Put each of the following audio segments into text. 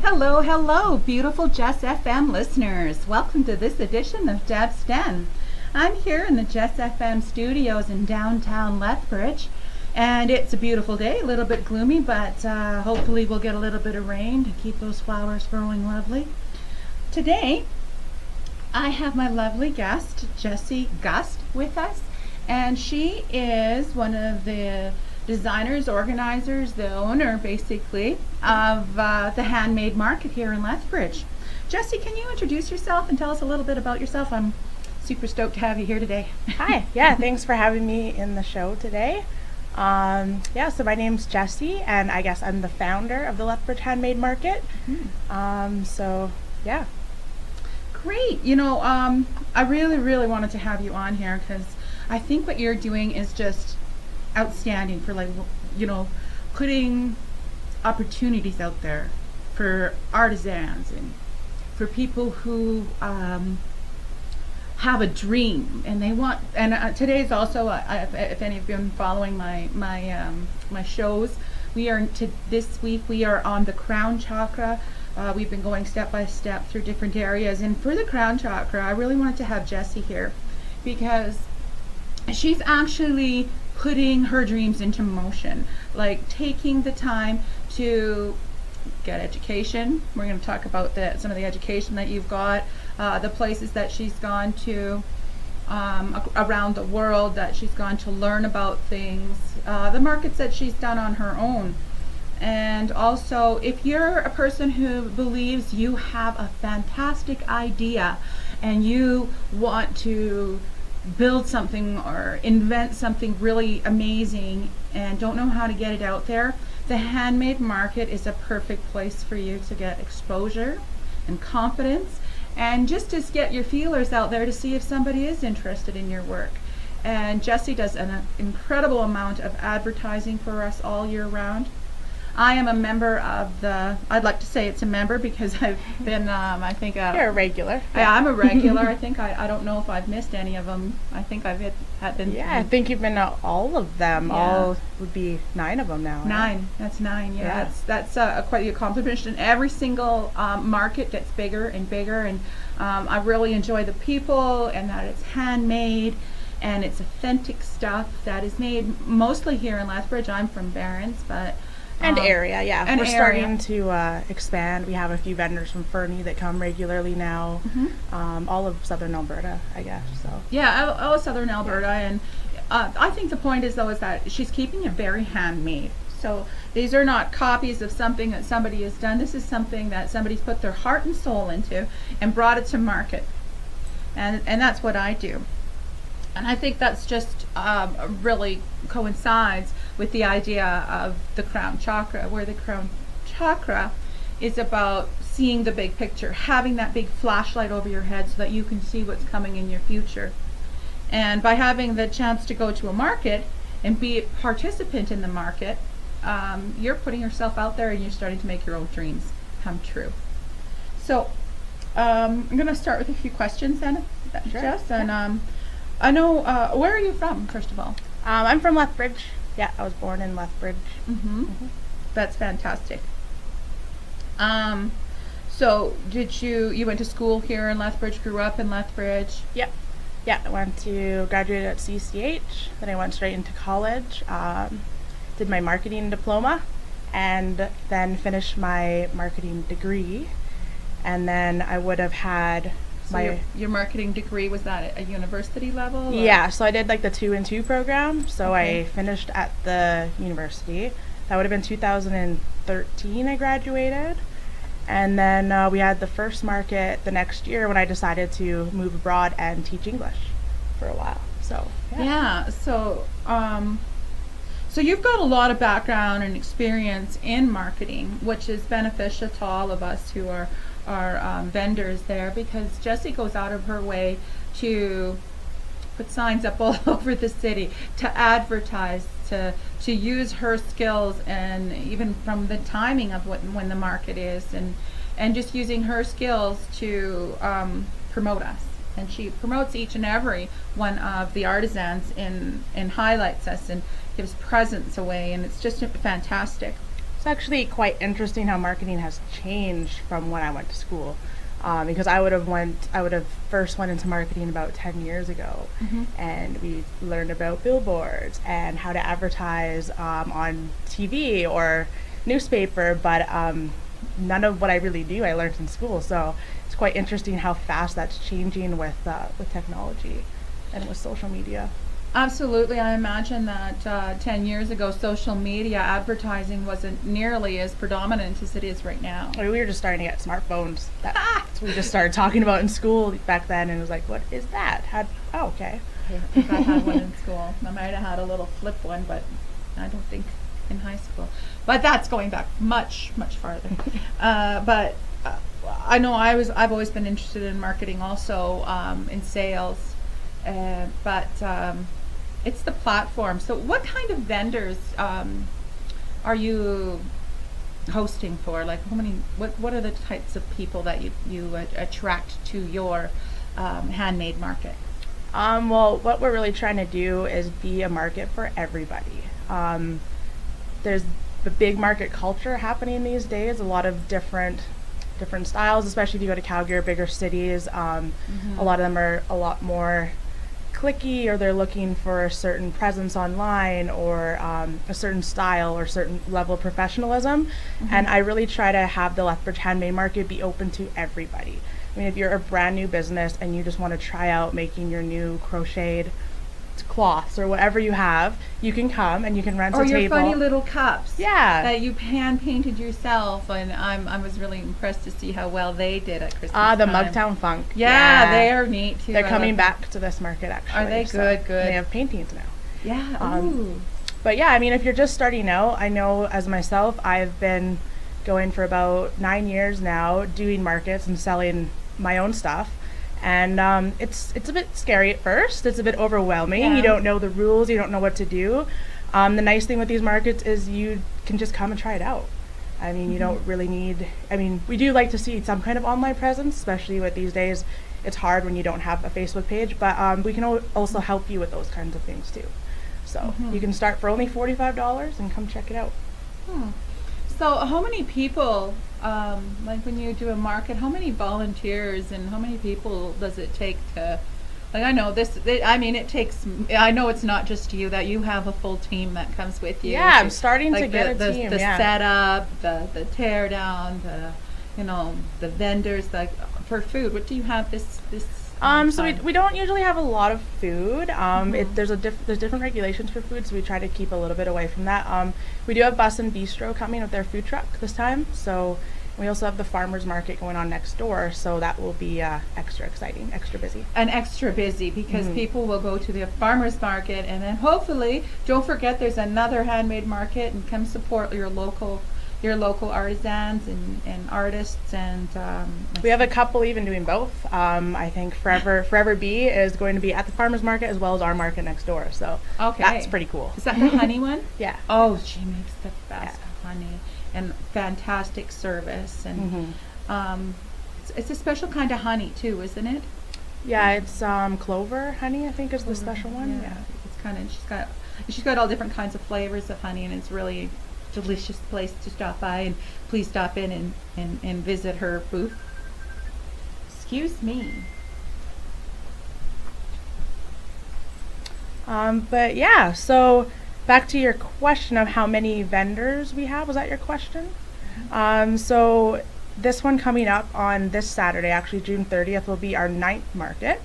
Hello, hello, beautiful Jess FM listeners. Welcome to this edition of Debbz Den. I'm here in the Jess FM studios in downtown Lethbridge, and it's a beautiful day, a little bit gloomy, but hopefully we'll get a little bit of rain to keep those flowers growing lovely. Today, I have my lovely guest, Jessie Gust, with us, and she is one of the designers, organizers, the owner basically of the handmade market here in Lethbridge. Jessie, can you introduce yourself and tell us a little bit about yourself? I'm super stoked to have you here today. Hi, thanks for having me in the show today. So my name's Jessie, and I guess I'm the founder of the Lethbridge Handmade Market. Great. I really wanted to have you on here because I think what you're doing is just outstanding for putting opportunities out there for artisans and for people who have a dream and they want. And today's also, if any of you have been following my shows, this week we are on the crown chakra. We've been going step by step through different areas, and for the crown chakra, I really wanted to have Jessie here because she's actually putting her dreams into motion, like taking the time to get education. We're going to talk about some of the education that you've got, the places that she's gone to around the world that she's gone to learn about things, the markets that she's done on her own. And also, if you're a person who believes you have a fantastic idea and you want to build something or invent something really amazing and don't know how to get it out there, the handmade market is a perfect place for you to get exposure and confidence and just to get your feelers out there to see if somebody is interested in your work. And Jessie does an incredible amount of advertising for us all year round. I am a member of I'd like to say it's a member because I've been, You're a regular. I'm a regular. I think I don't know if I've missed any of them. I think I've been. Yeah, I think you've been to all of them. Yeah. All would be 9 of them now. 9. Right? That's 9. Yeah. That's quite the accomplishment. And every single market gets bigger and bigger, and I really enjoy the people and that it's handmade and it's authentic stuff that is made mostly here in Lethbridge. I'm from Barron's, but. And area, yeah. We're starting to expand. We have a few vendors from Fernie that come regularly now. Mm-hmm. All of southern Alberta, I guess. So yeah, all of southern Alberta, and I think the point is that she's keeping it very handmade. So these are not copies of something that somebody has done. This is something that somebody's put their heart and soul into and brought it to market, and that's what I do. And I think that's just really coincides with the idea of the crown chakra, where the crown chakra is about seeing the big picture, having that big flashlight over your head so that you can see what's coming in your future. And by having the chance to go to a market and be a participant in the market, you're putting yourself out there and you're starting to make your own dreams come true. So I'm going to start with a few questions then, Sure. Jess. And I know, where are you from, first of all? I'm from Lethbridge. Yeah, I was born in Lethbridge. Mm-hmm. Mm-hmm. That's fantastic. So did you went to school here in Lethbridge, grew up in Lethbridge? Yep. Yeah, I went to graduate at CCH, then I went straight into college, did my marketing diploma, and then finished my marketing degree. And then I would have had your marketing degree, was that at a university level? Or? Yeah, so I did like the 2-in-2 program. So okay. I finished at the university. That would have been 2013 I graduated. And then we had the first market the next year when I decided to move abroad and teach English for a while. So yeah. So you've got a lot of background and experience in marketing, which is beneficial to all of us who are vendors there, because Jessie goes out of her way to put signs up all over the city, to advertise, to use her skills, and even from the timing of when the market is, and just using her skills to promote us. And she promotes each and every one of the artisans and highlights us and gives presents away, and it's just fantastic. It's actually quite interesting how marketing has changed from when I went to school. Because I would have first went into marketing about 10 years ago, and we learned about billboards and how to advertise on TV or newspaper, but none of what I really do I learned in school. So it's quite interesting how fast that's changing with technology and with social media. Absolutely. I imagine that 10 years ago, social media advertising wasn't nearly as predominant as it is right now. I mean, we were just starting to get smartphones. That's what we just started talking about in school back then, and it was like, what is that? Oh, okay. I think I had one in school. I might have had a little flip one, but I don't think in high school. But that's going back much, much farther. But I know I've always been interested in marketing also, in sales. But it's the platform. So what kind of vendors are you hosting for? Like what are the types of people that you attract to your handmade market? Well, what we're really trying to do is be a market for everybody. There's the big market culture happening these days, a lot of different styles, especially if you go to Calgary or bigger cities. A lot of them are a lot more clicky, or they're looking for a certain presence online, or a certain style or certain level of professionalism. And I really try to have the Lethbridge handmade market be open to everybody. I mean, if you're a brand new business and you just want to try out making your new crocheted cloths or whatever you have, you can come and you can rent a table. Or your funny little cups. Yeah. That you hand painted yourself, and I was really impressed to see how well they did at Christmas The time. Mugtown Funk. Yeah, they are neat too. They're coming back to this market actually. Are they? So Good. They have paintings now. Yeah. Ooh. But yeah, I mean, if you're just starting out, I know as myself, I've been going for about 9 years now, doing markets and selling my own stuff. And it's a bit scary at first. It's a bit overwhelming. Yeah. You don't know the rules. You don't know what to do. The nice thing with these markets is you can just come and try it out. I mean, you don't really need, we do like to see some kind of online presence, especially with these days. It's hard when you don't have a Facebook page, but we can also help you with those kinds of things too. So you can start for only $45 and come check it out. So how many people, like when you do a market, how many volunteers and how many people does it take to, like I know it takes, I know it's not just you, that you have a full team that comes with you. Yeah, I'm starting to get the a team, the setup, the tear down, the vendors, like for food. What do you have this So we don't usually have a lot of food. There's different regulations for food, so we try to keep a little bit away from that. We do have Bus and Bistro coming with their food truck this time. So we also have the farmers market going on next door, so that will be extra exciting, extra busy. And extra busy because people will go to the farmers market, and then hopefully, don't forget there's another handmade market, and come support your local artisans and artists. And we have a couple even doing both. I think Forever Bee is going to be at the farmers market as well as our market next door. So that's pretty cool. Is that the honey one? Yeah. Oh, she makes the best honey and fantastic service. And it's a special kind of honey too, isn't it? Yeah, it's clover honey, I think, is the special one. Yeah, it's kind of she's got all different kinds of flavors of honey, and it's really delicious place to stop by. And please stop in and visit her booth. Excuse me. But yeah, so back to your question of how many vendors we have. Was that your question? So this one coming up on this Saturday, actually June 30th, will be our 9th market.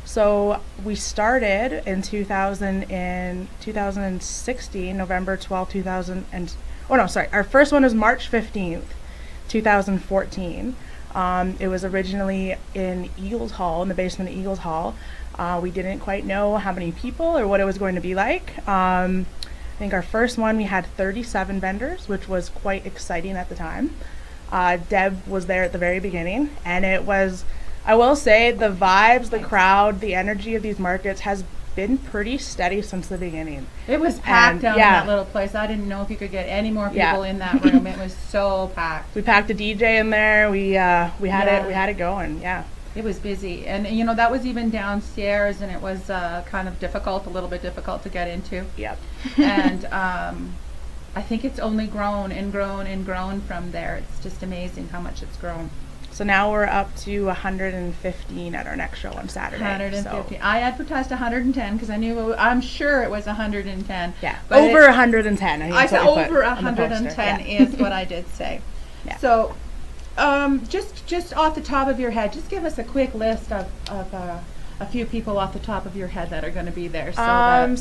So we started in 2016, November 12th, our first one was March 15th, 2014. It was originally in Eagles Hall, in the basement of Eagles Hall. We didn't quite know how many people or what it was going to be like. I think our first one, we had 37 vendors, which was quite exciting at the time. Deb was there at the very beginning, and it was, I will say, the vibes, the crowd, the energy of these markets has been pretty steady since the beginning. It was packed down in that little place. I didn't know if you could get any more people in that room. It was so packed. We packed a DJ in there. We had it going. Yeah. It was busy, and that was even downstairs, and it was kind of a little bit difficult to get into. Yep. And I think it's only grown and grown and grown from there. It's just amazing how much it's grown. So now we're up to 115 at our next show on Saturday. 150. So. I advertised 110 because I'm sure it was 110. Yeah, but over 110. I think I that's said what we over put on the poster. 110 Yeah. is what I did say. Yeah. So, just off the top of your head, just give us a quick list of a few people off the top of your head that are going to be there. So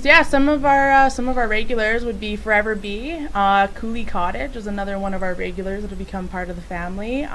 yeah, some of our regulars would be Forever Bee. Cooley Cottage is another one of our regulars that will become part of the family.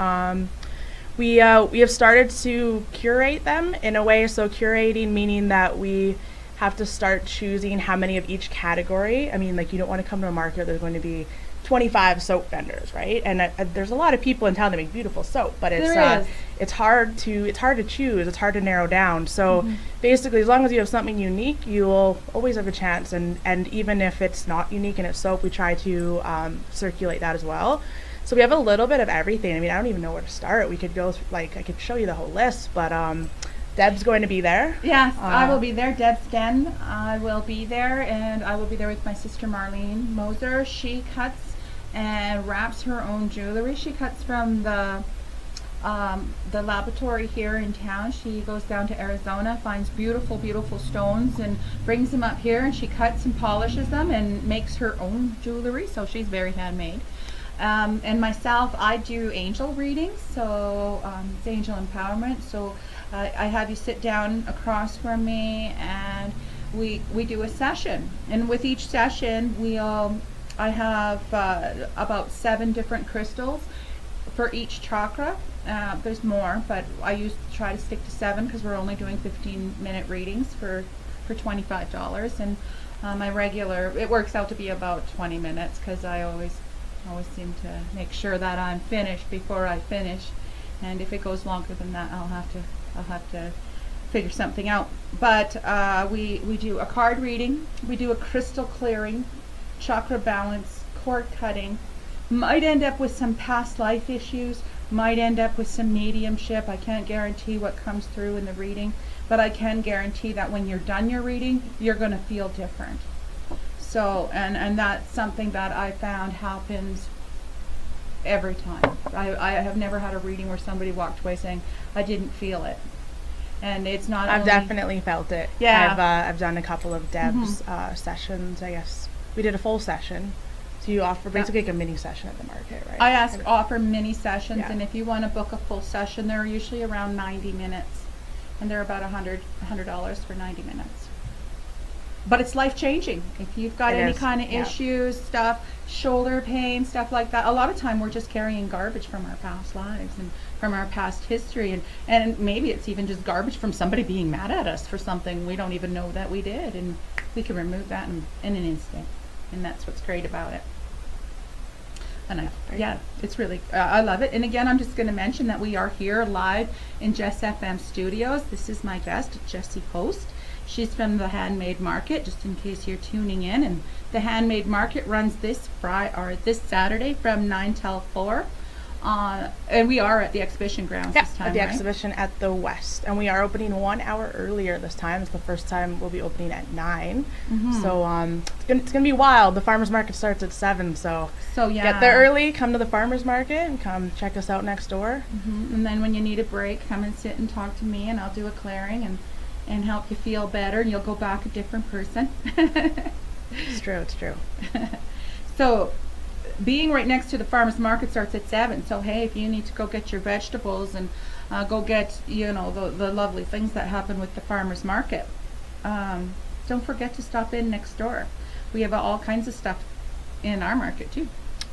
We have started to curate them in a way. So curating meaning that we have to start choosing how many of each category. I mean, like, you don't want to come to a market, there's going to be 25 soap vendors, right? And there's a lot of people in town that make beautiful soap, but it's hard to choose. It's hard to narrow down. So basically, as long as you have something unique, you will always have a chance. And even if it's not unique and it's soap, we try to circulate that as well. So we have a little bit of everything. I mean, I don't even know where to start. We could go I could show you the whole list, but Deb's going to be there. Yes, I will be there. Debbz Den, I will be there, and I will be there with my sister Marlene Moser. She cuts and wraps her own jewelry. She cuts from the laboratory here in town. She goes down to Arizona, finds beautiful, beautiful stones, and brings them up here, and she cuts and polishes them and makes her own jewelry. So she's very handmade. And myself, I do angel readings, so it's angel empowerment. So I have you sit down across from me, and we do a session. And with each session, I have about 7 different crystals for each chakra. There's more, but I try to stick to 7 because we're only doing 15-minute readings for $25. And my regular, it works out to be about 20 minutes because I always seem to make sure that I'm finished before I finish, and if it goes longer than that, I'll have to figure something out. But we do a card reading, we do a crystal clearing, chakra balance, cord cutting, might end up with some past life issues, might end up with some mediumship. I can't guarantee what comes through in the reading, but I can guarantee that when you're done your reading, you're going to feel different. So, and that's something that I found happens every time. I have never had a reading where somebody walked away saying, I didn't feel it. And it's not I've definitely felt it. Yeah. I've done a couple of Deb's sessions, I guess. We did a full session. So you offer basically like a mini session at the market, right? I offer mini sessions, Yeah. and if you want to book a full session, they're usually around 90 minutes. And they're about $100 for 90 minutes. But it's life-changing. If you've got any kind of issues, stuff, shoulder pain, stuff like that, a lot of time we're just carrying garbage from our past lives and from our past history. And maybe it's even just garbage from somebody being mad at us for something we don't even know that we did. And we can remove that in an instant. And that's what's great about it. And it's really, I love it. And again, I'm just going to mention that we are here live in Jess FM Studios. This is my guest, Jessie Post. She's from the Handmade Market, just in case you're tuning in. And the Handmade Market runs this Saturday from 9 till 4. And we are at the exhibition grounds this time, at the right? exhibition at the West. And we are opening 1 hour earlier this time. It's the first time we'll be opening at 9. So it's gonna be wild. The farmers market starts at 7, so yeah, get there early, come to the farmers market, and come check us out next door. And then when you need a break, come and sit and talk to me, and I'll do a clearing and help you feel better, and you'll go back a different person. It's true. So being right next to the farmers market starts at 7. So hey, if you need to go get your vegetables and go get the lovely things that happen with the farmers market, don't forget to stop in next door. We have all kinds of stuff in our market too.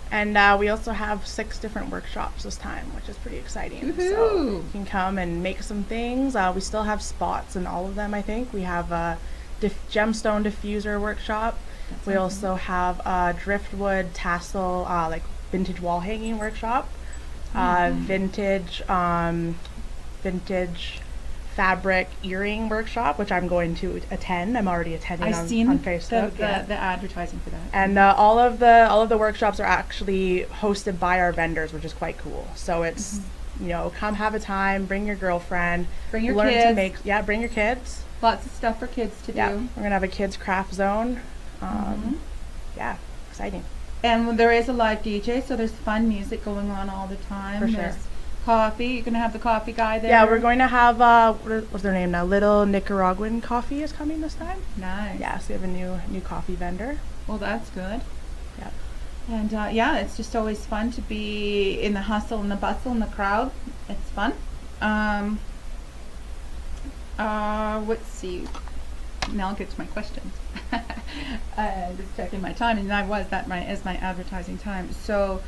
And we also have 6 different workshops this time, which is pretty exciting. Woo-hoo. So you can come and make some things. We still have spots in all of them, I think. We have a gemstone diffuser workshop. We also have a driftwood tassel, like vintage wall hanging workshop. Vintage fabric earring workshop, which I'm going to attend. I'm already attending on Facebook. The advertising for that. And all of the workshops are actually hosted by our vendors, which is quite cool. So it's come have a time, bring your girlfriend, bring your learn kids. to make bring your kids. Lots of stuff for kids to do. We're gonna have a kids craft zone. Exciting. And there is a live DJ, so there's fun music going on all the time. For sure. There's coffee. You're gonna have the coffee guy there. Yeah, we're going to have what's their name now? Little Nicaraguan Coffee is coming this time. Nice. Yeah, so we have a new coffee vendor. Well, that's good. Yeah. And yeah, it's just always fun to be in the hustle and the bustle and the crowd. It's fun. Let's see. Now I'll get to my questions. Just checking my time, and that is my advertising time. So,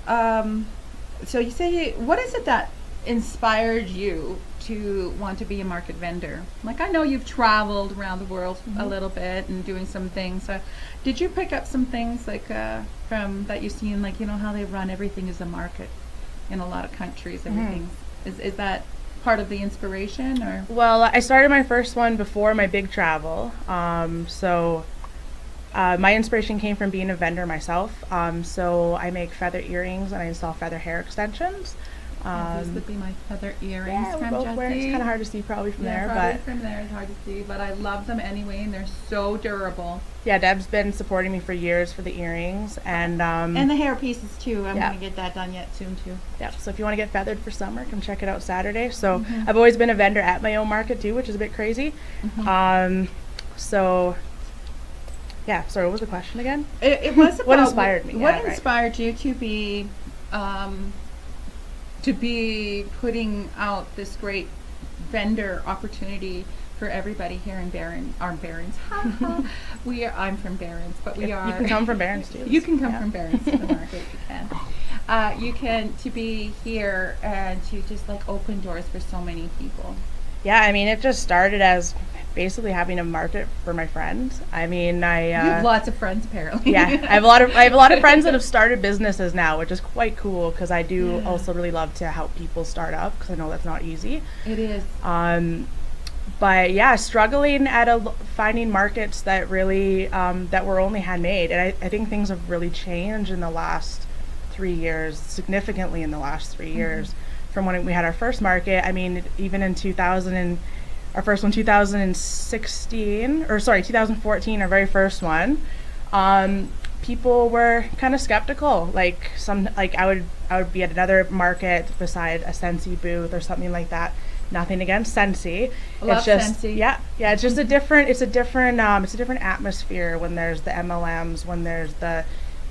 so you say, what is it that inspired you to want to be a market vendor? Like, I know you've traveled around the world a little bit and doing some things. Did you pick up some things like from that you've seen, like, you know, how they run everything as a market in a lot of countries? Everything is that part of the inspiration, or? Well, I started my first one before my big travel. My inspiration came from being a vendor myself. So I make feather earrings and I install feather hair extensions. These would be my feather earrings. Yeah, we're both wearing. It's kind of hard to see probably from there, but from there it's hard to see. But I love them anyway, and they're so durable. Yeah, Deb's been supporting me for years for the earrings and the hair pieces too. I'm yeah. gonna get that done soon too. Yeah, so if you want to get feathered for summer, come check it out Saturday. So I've always been a vendor at my own market too, which is a bit crazy. So yeah, sorry, what was the question again? It was about what inspired me. What inspired you to be putting out this great vendor opportunity for everybody here in Barron, I'm from Barron's, but we are. You can come from Barron's too. You can come from Barron's to the market. You can to be here and to just like open doors for so many people. Yeah, I mean, it just started as basically having a market for my friends. I mean, you have lots of friends apparently. Yeah, I have a lot of friends that have started businesses now, which is quite cool because I do also really love to help people start up because I know that's not easy. It is. But yeah, struggling at finding markets that really that were only handmade, and I think things have really changed in the last 3 years, significantly in the last 3 years from when we had our first market. I mean, even in 2014, our very first one, people were kind of skeptical. I would be at another market beside a Scentsy booth or something like that. Nothing against Scentsy. Love Scentsy. Yeah. It's just a different atmosphere when there's the MLMs, when there's the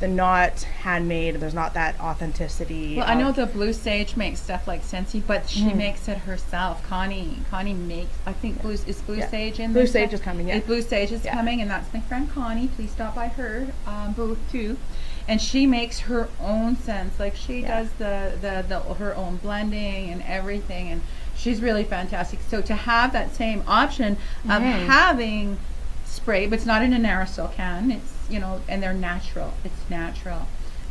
not handmade, there's not that authenticity. Well, I know the Blue Sage makes stuff like Scentsy, but she makes it herself. Connie makes, I think Blue Sage in there. Blue Sage is coming, yeah. Blue Sage is coming, and that's my friend Connie. Please stop by her booth too. And she makes her own scents. Like she does her own blending and everything, and she's really fantastic. So to have that same option of having spray, but it's not in an aerosol can, it's, you know, and they're natural. It's natural.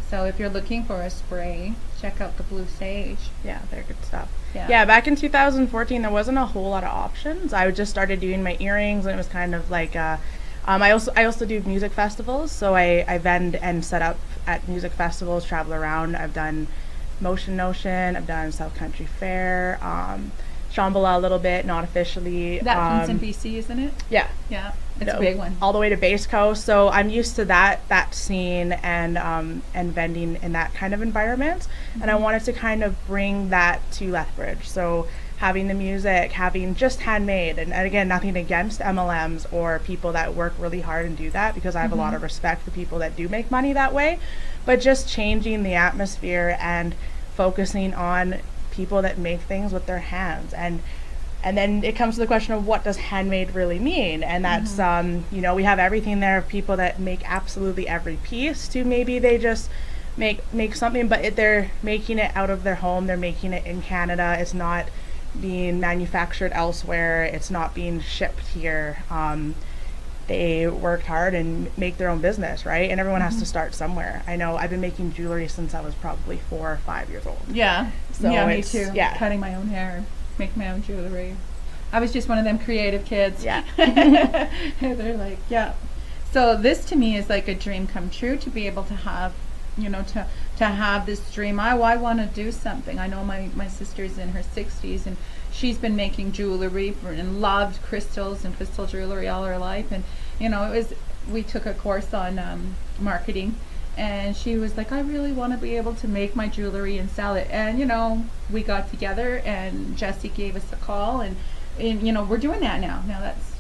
So if you're looking for a spray, check out the Blue Sage. Yeah, they're good stuff. Yeah, back in 2014, there wasn't a whole lot of options. I just started doing my earrings, and it was kind of like I also do music festivals, so I vend and set up at music festivals, travel around. I've done Motion Notion, I've done South Country Fair, Shambhala a little bit, not officially. That one's in BC, isn't it? Yeah. Yeah, it's a big one. All the way to Base Coast, so I'm used to that scene and vending in that kind of environment, and I wanted to kind of bring that to Lethbridge. So having the music, having just handmade, and again, nothing against MLMs or people that work really hard and do that, because I have a lot of respect for people that do make money that way, but just changing the atmosphere and focusing on people that make things with their hands, and then it comes to the question of what does handmade really mean, and that's we have everything there of people that make absolutely every piece to maybe they just make something, but they're making it out of their home, they're making it in Canada, it's not being manufactured elsewhere, it's not being shipped here. They worked hard and make their own business, right? And everyone has to start somewhere. I know I've been making jewelry since I was probably 4 or 5 years old. Yeah, so me too. Yeah, cutting my own hair, making my own jewelry. I was just one of them creative kids. Yeah. They're like, yeah. So this to me is like a dream come true, to be able to have, to have this dream. I want to do something. I know my sister's in her 60s, and she's been making jewelry and loved crystals and crystal jewelry all her life. And we took a course on marketing, And she was like, I really want to be able to make my jewelry and sell it. And, we got together and Jessie gave us a call and we're doing that now. Now that's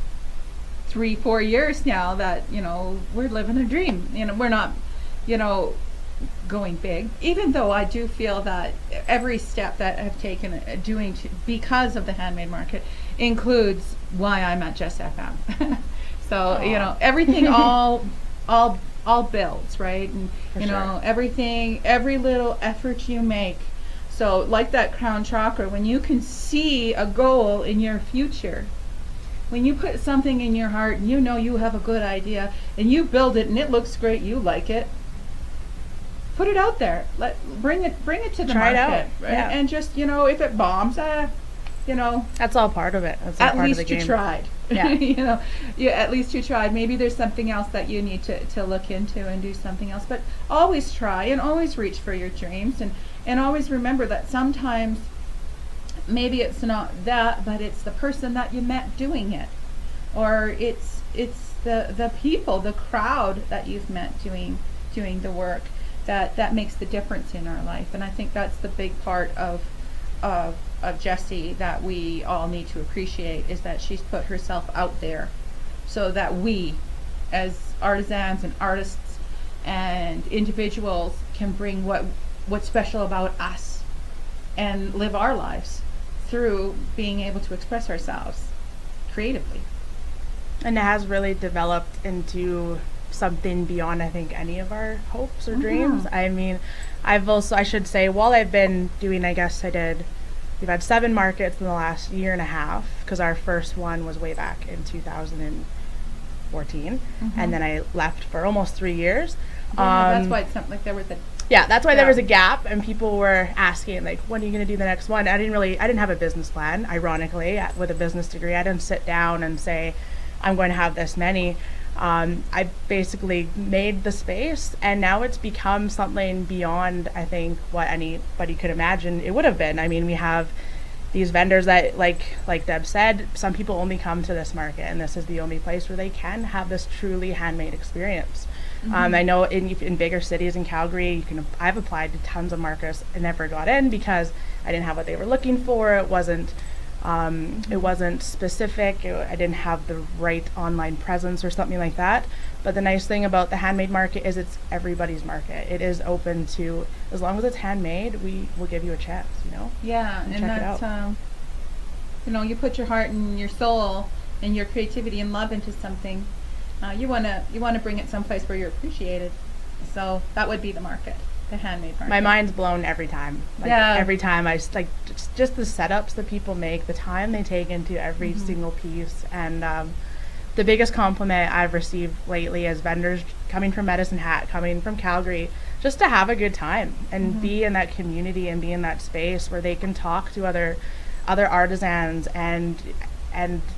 3-4 years now that, we're living a dream. We're not, going big, even though I do feel that every step that I've taken because of the handmade market includes why I'm at Just FM. So, everything all builds, right? And sure. everything, every little effort you make. So like that crown chakra, when you can see a goal in your future, when you put something in your heart and you have a good idea and you build it and it looks great, you like it, put it out there. Bring it to the Try it market, out. right? Yeah. And just if it bombs, that's all part of it. That's all at part least of the you game. tried. Yeah. At least you tried. Maybe there's something else that you need to look into and do something else. But always try and always reach for your dreams and always remember that sometimes maybe it's not that, but it's the person that you met doing it, or it's the people, the crowd that you've met doing the work that makes the difference in our life. And I think that's the big part of Jessie that we all need to appreciate, is that she's put herself out there so that we as artisans and artists and individuals can bring what's special about us and live our lives through being able to express ourselves creatively. And it has really developed into something beyond, I think, any of our hopes or dreams. I mean, I should say, while I've been doing, we've had 7 markets in the last year and a half, because our first one was way back in 2014, and then I left for almost 3 years. That's why it's something like there was a there was a gap, and people were asking, like, when are you going to do the next one? I didn't have a business plan, ironically. With a business degree, I didn't sit down and say, I'm going to have this many. I basically made the space, and now it's become something beyond, I think, what anybody could imagine it would have been. I mean, we have these vendors that, like Deb said, some people only come to this market, and this is the only place where they can have this truly handmade experience. I know in bigger cities, in Calgary, I've applied to tons of markets and never got in because I didn't have what they were looking for. It wasn't specific. I didn't have the right online presence or something like that. But the nice thing about the handmade market is it's everybody's market. It is open to, as long as it's handmade, we will give you a chance, Yeah, and check that's, it out. you put your heart and your soul and your creativity and love into something. You wanna bring it someplace where you're appreciated. So that would be the market. The handmade market. My mind's blown every time. Every time just the setups that people make, the time they take into every single piece, and the biggest compliment I've received lately is vendors coming from Medicine Hat, coming from Calgary, just to have a good time and be in that community and be in that space where they can talk to other artisans and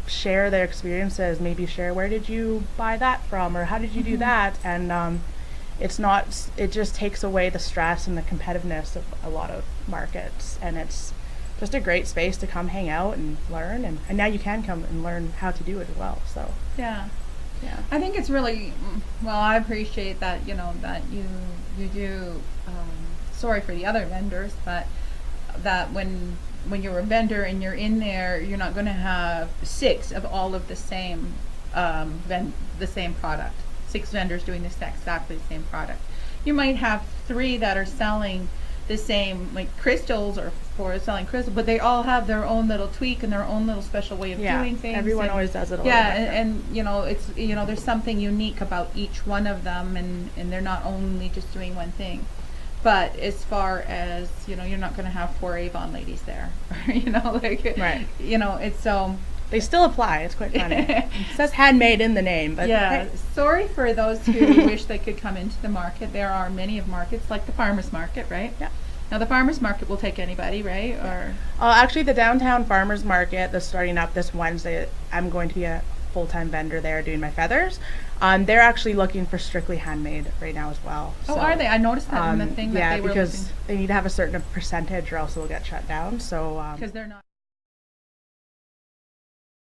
share their experiences. Maybe share, where did you buy that from, or how did you do that? And it just takes away the stress and the competitiveness of a lot of markets, and it's just a great space to come hang out and learn, and now you can come and learn how to do it as well. So yeah, I think it's really I appreciate that that you do. Sorry for the other vendors, but that when you're a vendor and you're in there, you're not going to have 6 of all of the same the same product. 6 vendors doing exactly the same product. You might have 3 that are selling the same, like crystals, or 4 selling crystals, but they all have their own little tweak and their own little special way of doing things. Everyone always does it a little and it's there's something unique about each one of them, and they're not only just doing one thing. But as far as you're not going to have 4 Avon ladies there, Right. It's so. They still apply. It's quite funny. It says handmade in the name, but yeah. Sorry for those who wish they could come into the market. There are many of markets, like the farmers market, right? Yeah. Now the farmers market will take anybody, right? Or actually, the downtown farmers market that's starting up this Wednesday, I'm going to be a full-time vendor there doing my feathers. They're actually looking for strictly handmade right now as well. Oh, are they? I noticed that in the thing that they were because they need to have a certain percentage or else they'll get shut down. So because they're not.